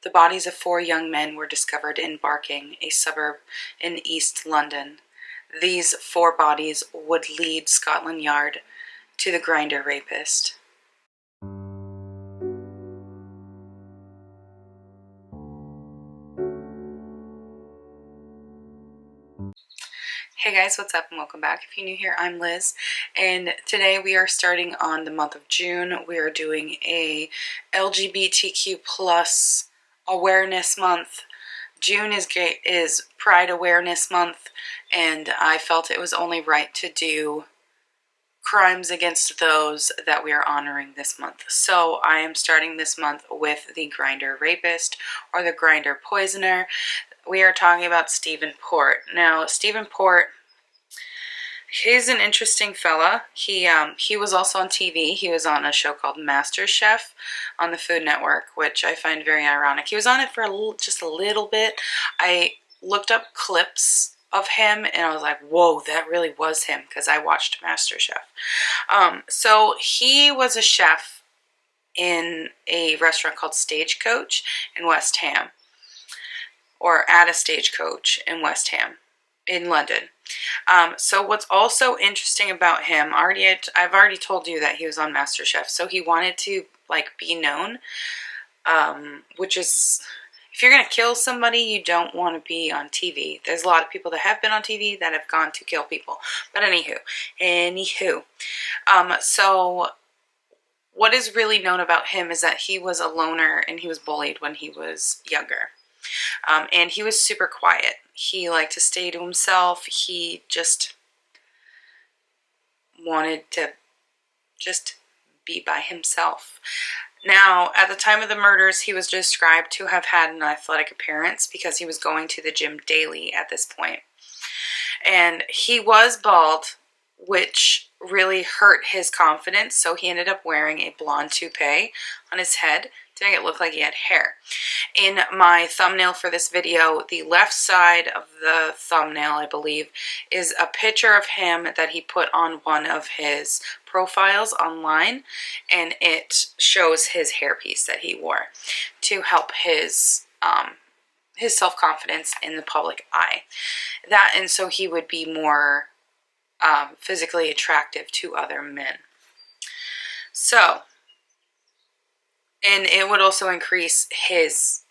The bodies of 4 young men were discovered in Barking, a suburb in East London. These 4 bodies would lead Scotland Yard to the Grindr rapist. Hey guys, what's up and welcome back. If you're new here, I'm Liz, and today we are starting on the month of June. We are doing a LGBTQ plus awareness month. June is Pride Awareness Month, and I felt it was only right to do crimes against those that we are honoring this month. So I am starting this month with the Grindr rapist, or the Grindr Poisoner. We are talking about Stephen Port. Now, Stephen Port, he's an interesting fella. He was also on TV. He was on a show called MasterChef on the Food Network, which I find very ironic. He was on it for just a little bit. I looked up clips of him and I was like, whoa, that really was him, because I watched MasterChef. So he was a chef in a restaurant called Stagecoach in West Ham, or at a Stagecoach in West Ham in London. So what's also interesting about him, I've already told you that he was on MasterChef, so he wanted to be known, which is, if you're going to kill somebody, you don't want to be on TV. There's a lot of people that have been on TV that have gone to kill people. But anywho. So what is really known about him is that he was a loner and he was bullied when he was younger. And he was super quiet. He liked to stay to himself. He just wanted to just be by himself. Now, at the time of the murders, he was described to have had an athletic appearance because he was going to the gym daily at this point. And he was bald, which really hurt his confidence, so he ended up wearing a blonde toupee on his head to make it look like he had hair. In my thumbnail for this video, the left side of the thumbnail, I believe, is a picture of him that he put on one of his profiles online, and it shows his hairpiece that he wore to help his self-confidence in the public eye. And so he would be more physically attractive to other men. So, and it would also increase his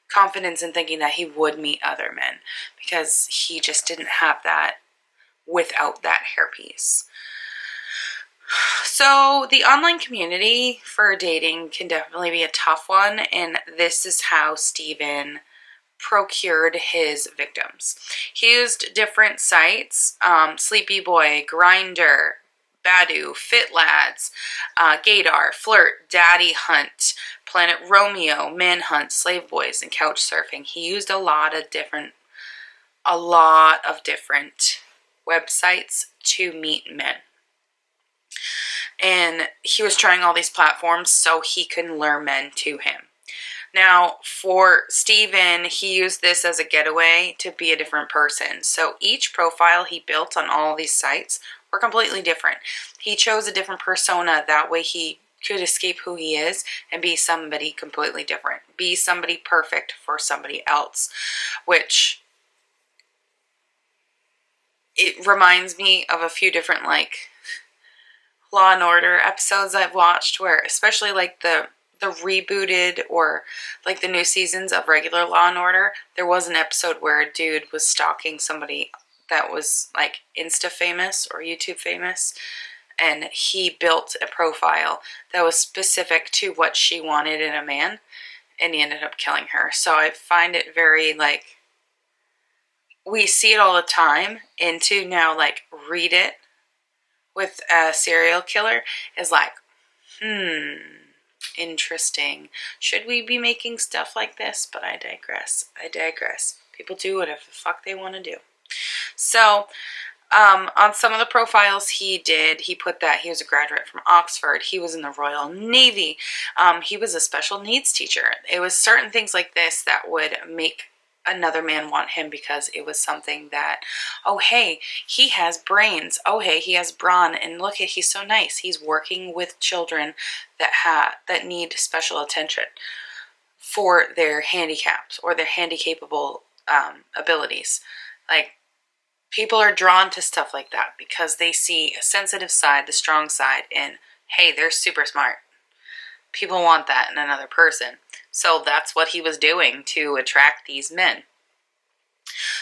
confidence in thinking that he would meet other men, because he just didn't have that without that hairpiece. So the online community for dating can definitely be a tough one, and this is how Stephen procured his victims. He used different sites, Sleepy Boy, Grindr, Badoo, FitLads, Gaydar, Flirt, Daddy Hunt, Planet Romeo, Manhunt, Slave Boys, and Couchsurfing. He used a lot of different websites to meet men. And he was trying all these platforms so he can lure men to him. Now, for Stephen, he used this as a getaway to be a different person. So each profile he built on all these sites were completely different. He chose a different persona. That way he could escape who he is and be somebody completely different. Be somebody perfect for somebody else. Which, it reminds me of a few different Law and Order episodes I've watched, where especially the rebooted or the new seasons of regular Law and Order, there was an episode where a dude was stalking somebody that was Insta famous or YouTube famous, and he built a profile that was specific to what she wanted in a man, and he ended up killing her. So I find it very we see it all the time, and to now read it with a serial killer is interesting. Should we be making stuff like this? But I digress. People do whatever the fuck they want to do. So, on some of the profiles he put that he was a graduate from Oxford. He was in the Royal Navy. He was a special needs teacher. It was certain things like this that would make another man want him, because it was something that, oh hey, he has brains, oh hey, he has brawn, and look at, he's so nice, he's working with children that need special attention. for their handicaps or their handicapable abilities. Like, people are drawn to stuff like that because they see a sensitive side, the strong side, and hey, they're super smart. People want that in another person. So that's what he was doing to attract these men.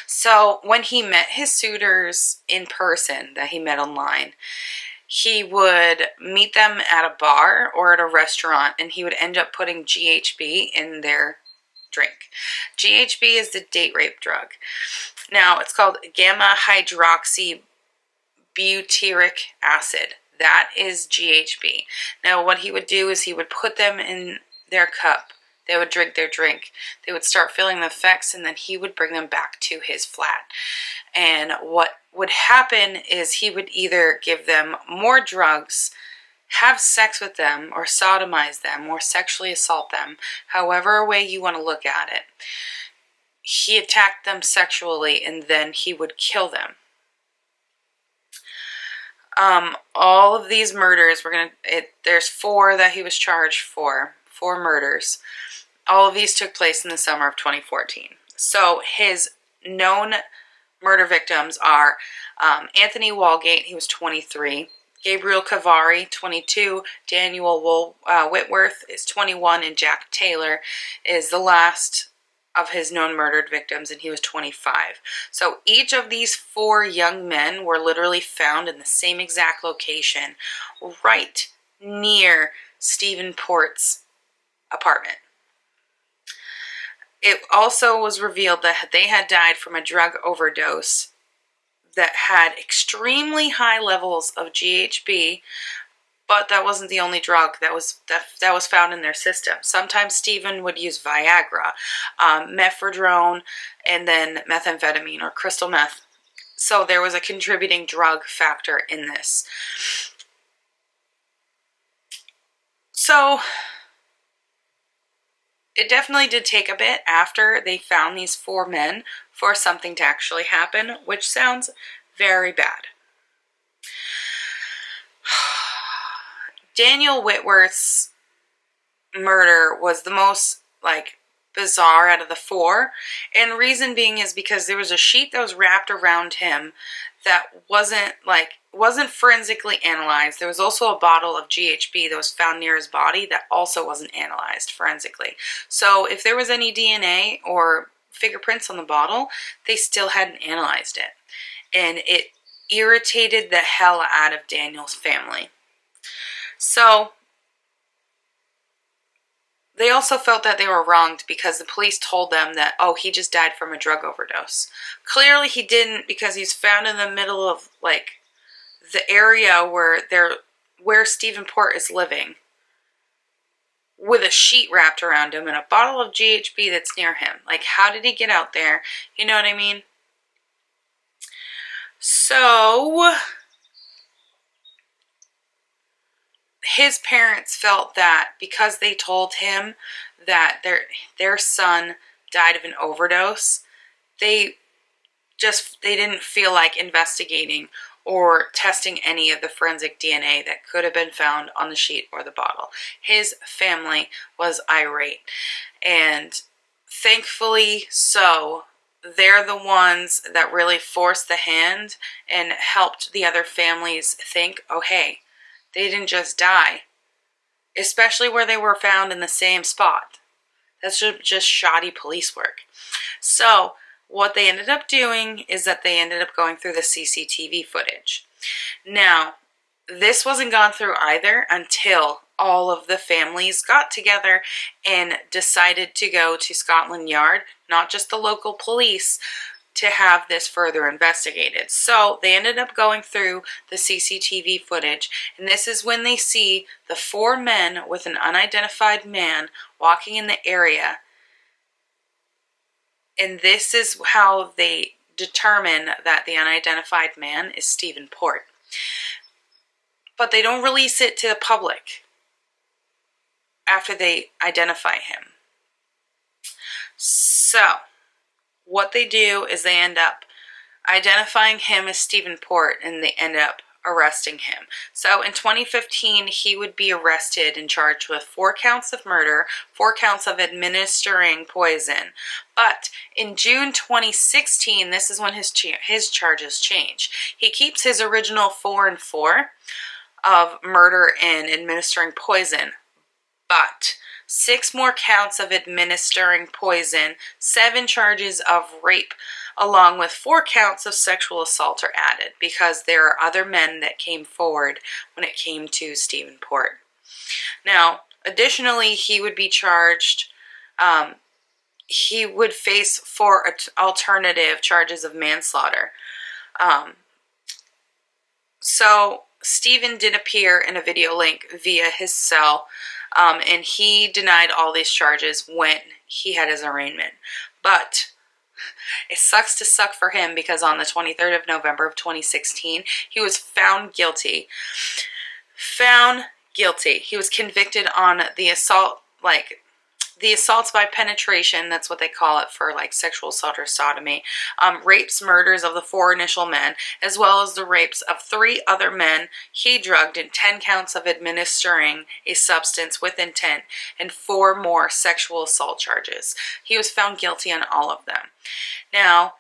So when he met his suitors in person that he met online, he would meet them at a bar or at a restaurant, and he would end up putting GHB in their drink. GHB is the date rape drug. Now, it's called gamma hydroxybutyric acid. That is GHB. Now, what he would do is he would put them in their cup. They would drink their drink. They would start feeling the effects, and then he would bring them back to his flat. And what would happen is he would either give them more drugs, have sex with them, or sodomize them, or sexually assault them, however way you want to look at it. He attacked them sexually, and then he would kill them. All of these murders, there's 4 that he was charged for, 4 murders. All of these took place in the summer of 2014. So his known murder victims are Anthony Walgate, he was 23, Gabriel Cavari, 22, Daniel Whitworth is 21, and Jack Taylor is the last of his known murdered victims, and he was 25. So each of these 4 young men were literally found in the same exact location, right near Stephen Port's apartment. It also was revealed that they had died from a drug overdose that had extremely high levels of GHB, but that wasn't the only drug that was found in their system. Sometimes Stephen would use Viagra, methadone, and then methamphetamine or crystal meth. So there was a contributing drug factor in this. So it definitely did take a bit after they found these 4 men for something to actually happen, which sounds very bad. Daniel Whitworth's murder was the most, bizarre out of the 4. And reason being is because there was a sheet that was wrapped around him that wasn't forensically analyzed. There was also a bottle of GHB that was found near his body that also wasn't analyzed forensically. So if there was any DNA or fingerprints on the bottle, they still hadn't analyzed it. And it irritated the hell out of Daniel's family. So they also felt that they were wronged because the police told them that, oh, he just died from a drug overdose. Clearly he didn't, because he's found in the middle of, the area where Stephen Port is living, with a sheet wrapped around him and a bottle of GHB that's near him. How did he get out there? You know what I mean? So his parents felt that because they told him that their son died of an overdose, they didn't feel like investigating or testing any of the forensic DNA that could have been found on the sheet or the bottle. His family was irate, and thankfully so, they're the ones that really forced the hand and helped the other families think, oh hey, they didn't just die, especially where they were found in the same spot. That's just shoddy police work. So what they ended up doing is that they ended up going through the CCTV footage. Now, this wasn't gone through either until all of the families got together and decided to go to Scotland Yard, not just the local police, to have this further investigated. So they ended up going through the CCTV footage, and this is when they see the 4 men with an unidentified man walking in the area. And this is how they determine that the unidentified man is Stephen Port. But they don't release it to the public after they identify him. So what they do is they end up identifying him as Stephen Port, and they end up arresting him. So in 2015, he would be arrested and charged with 4 counts of murder, 4 counts of administering poison. But in June 2016, this is when his charges change. He keeps his original 4 and 4 of murder and administering poison, but 6 more counts of administering poison, 7 charges of rape, along with 4 counts of sexual assault are added because there are other men that came forward when it came to Stephen Port. Now, additionally, he would be charged, he would face 4 alternative charges of manslaughter. So Stephen did appear in a video link via his cell, and he denied all these charges when he had his arraignment. But it sucks to suck for him because on the 23rd of November of 2016, he was found guilty. Found guilty. He was convicted on the assault, like the assaults by penetration, that's what they call it for like sexual assault or sodomy, rapes, murders of the 4 initial men, as well as the rapes of 3 other men he drugged, and 10 counts of administering a substance with intent, and 4 more sexual assault charges. He was found guilty on all of them. Now,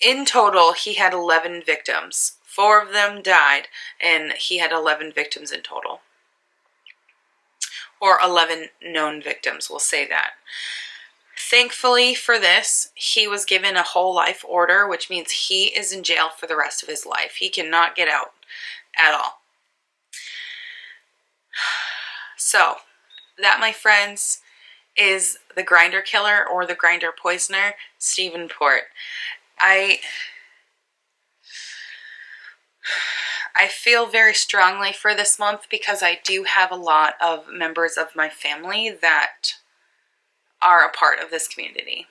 in total, he had 11 victims. 4 of them died, and he had 11 victims in total. Or 11 known victims, we'll say that. Thankfully for this, he was given a whole life order, which means he is in jail for the rest of his life. He cannot get out at all. So, that, my friends, is the Grindr killer, or the Grindr poisoner, Stephen Port. I feel very strongly for this month because I do have a lot of members of my family that are a part of this community.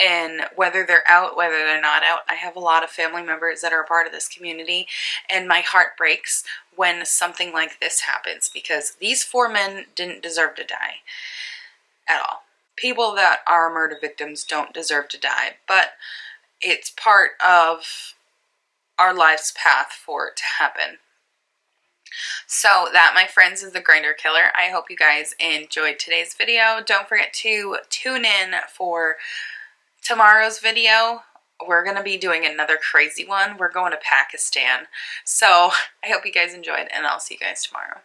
And whether they're out, whether they're not out, I have a lot of family members that are a part of this community. And my heart breaks when something like this happens because these 4 men didn't deserve to die at all. People that are murder victims don't deserve to die, but it's part of our life's path for it to happen. So that, my friends, is the Grindr killer. I hope you guys enjoyed today's video. Don't forget to tune in for tomorrow's video. We're going to be doing another crazy one. We're going to Pakistan. So I hope you guys enjoyed, and I'll see you guys tomorrow.